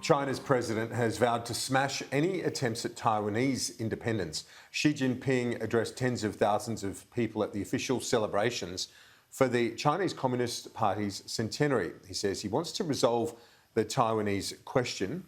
China's president has vowed to smash any attempts at Taiwanese independence. Xi Jinping addressed tens of thousands of people at the official celebrations for the Chinese Communist Party's centenary. He says he wants to resolve the Taiwanese question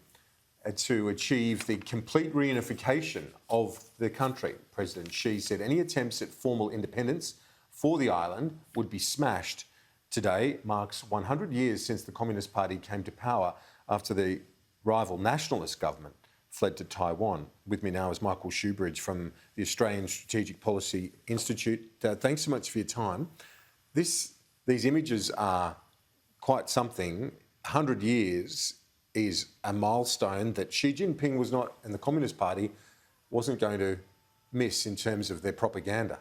to achieve the complete reunification of the country. President Xi said any attempts at formal independence for the island would be smashed. Today marks 100 years since the Communist Party came to power after the rival nationalist government fled to Taiwan. With me now is Michael Shoebridge from the Australian Strategic Policy Institute. Thanks so much for your time. These images are quite something. 100 years is a milestone that Xi Jinping was not, and the Communist Party wasn't going to miss in terms of their propaganda.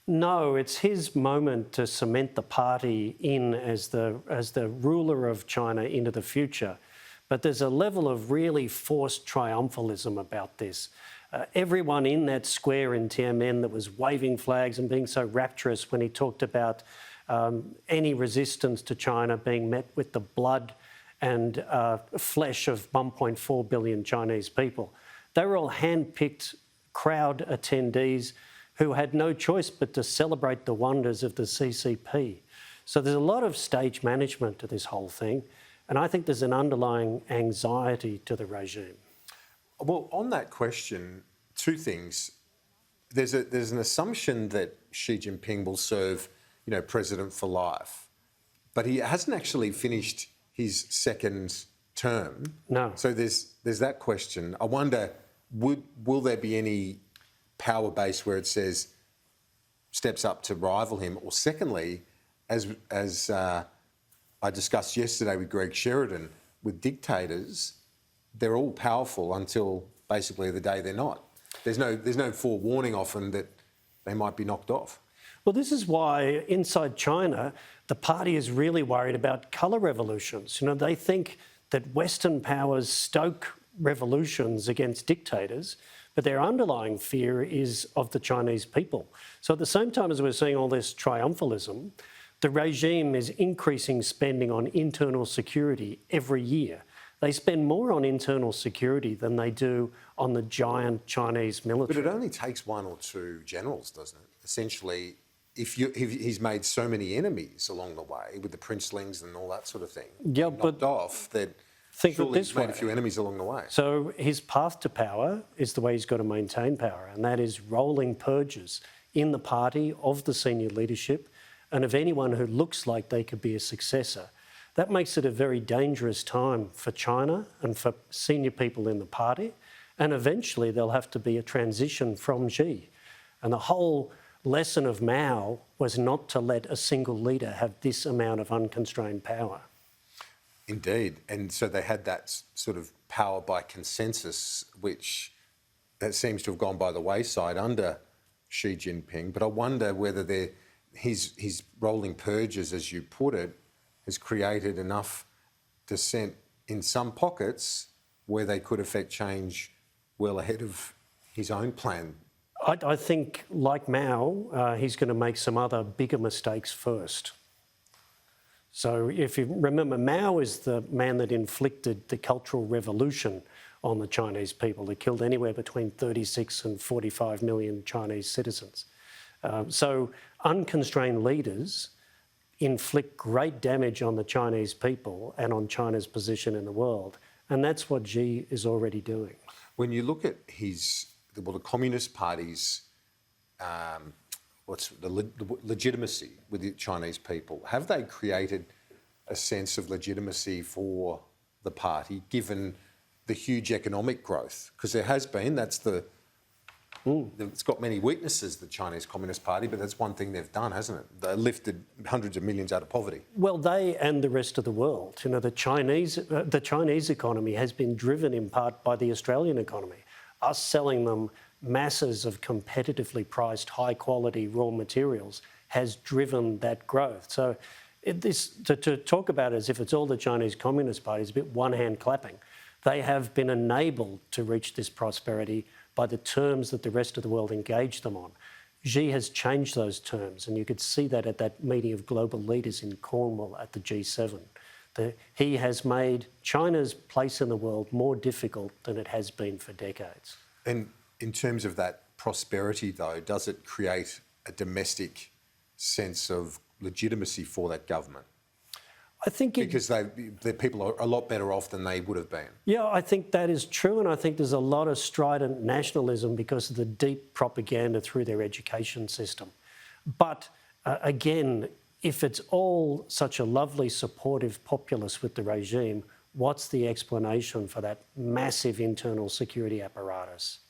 No, it's his moment to cement the party in as the ruler of China into the future. But there's a level of really forced triumphalism about this. Everyone in that square in Tiananmen that was waving flags and being so rapturous when he talked about any resistance to China being met with the blood and flesh of 1.4 billion Chinese people. They were all hand-picked crowd attendees who had no choice but to celebrate the wonders of the CCP. So there's a lot of stage management to this whole thing, and I think there's an underlying anxiety to the regime. Well, on that question, two things. There's an assumption that Xi Jinping will serve, president for life, but he hasn't actually finished his second term. No. So there's that question. I wonder, will there be any power base where it says steps up to rival him? Or secondly, as I discussed yesterday with Greg Sheridan, with dictators, they're all powerful until basically the day they're not. There's no forewarning often that they might be knocked off. Well, this is why inside China, the party is really worried about colour revolutions. They think that Western powers stoke revolutions against dictators, but their underlying fear is of the Chinese people. So at the same time as we're seeing all this triumphalism, the regime is increasing spending on internal security every year. They spend more on internal security than they do on the giant Chinese military. But it only takes one or two generals, doesn't it? Essentially, if he's made so many enemies along the way with the princelings and all that sort of thing, knocked off, that surely he's made a few enemies along the way. So his path to power is the way he's got to maintain power, and that is rolling purges in the party of the senior leadership and of anyone who looks like they could be a successor. That makes it a very dangerous time for China and for senior people in the party, and eventually there'll have to be a transition from Xi. And the whole lesson of Mao was not to let a single leader have this amount of unconstrained power. Indeed, and so they had that sort of power by consensus, which that seems to have gone by the wayside under Xi Jinping. But I wonder whether his rolling purges, as you put it, has created enough dissent in some pockets where they could affect change well ahead of his own plan. I think, like Mao, he's going to make some other bigger mistakes first. So if you remember, Mao is the man that inflicted the Cultural Revolution on the Chinese people. That killed anywhere between 36 and 45 million Chinese citizens. So unconstrained leaders inflict great damage on the Chinese people and on China's position in the world. And that's what Xi is already doing. When you look at the Communist Party's legitimacy with the Chinese people, have they created a sense of legitimacy for the party given the huge economic growth? Because there has been, it's got many weaknesses, the Chinese Communist Party, but that's one thing they've done, hasn't it? They lifted hundreds of millions out of poverty. Well, they and the rest of the world. The Chinese economy has been driven in part by the Australian economy. Us selling them masses of competitively priced, high-quality raw materials has driven that growth. So to talk about it as if it's all the Chinese Communist Party is a bit one-hand clapping. They have been enabled to reach this prosperity by the terms that the rest of the world engaged them on. Xi has changed those terms, and you could see that at that meeting of global leaders in Cornwall at the G7. He has made China's place in the world more difficult than it has been for decades. And in terms of that prosperity, though, does it create a domestic sense of legitimacy for that government? I think because the people are a lot better off than they would have been. Yeah, I think that is true, and I think there's a lot of strident nationalism because of the deep propaganda through their education system. But again, if it's all such a lovely, supportive populace with the regime, what's the explanation for that massive internal security apparatus?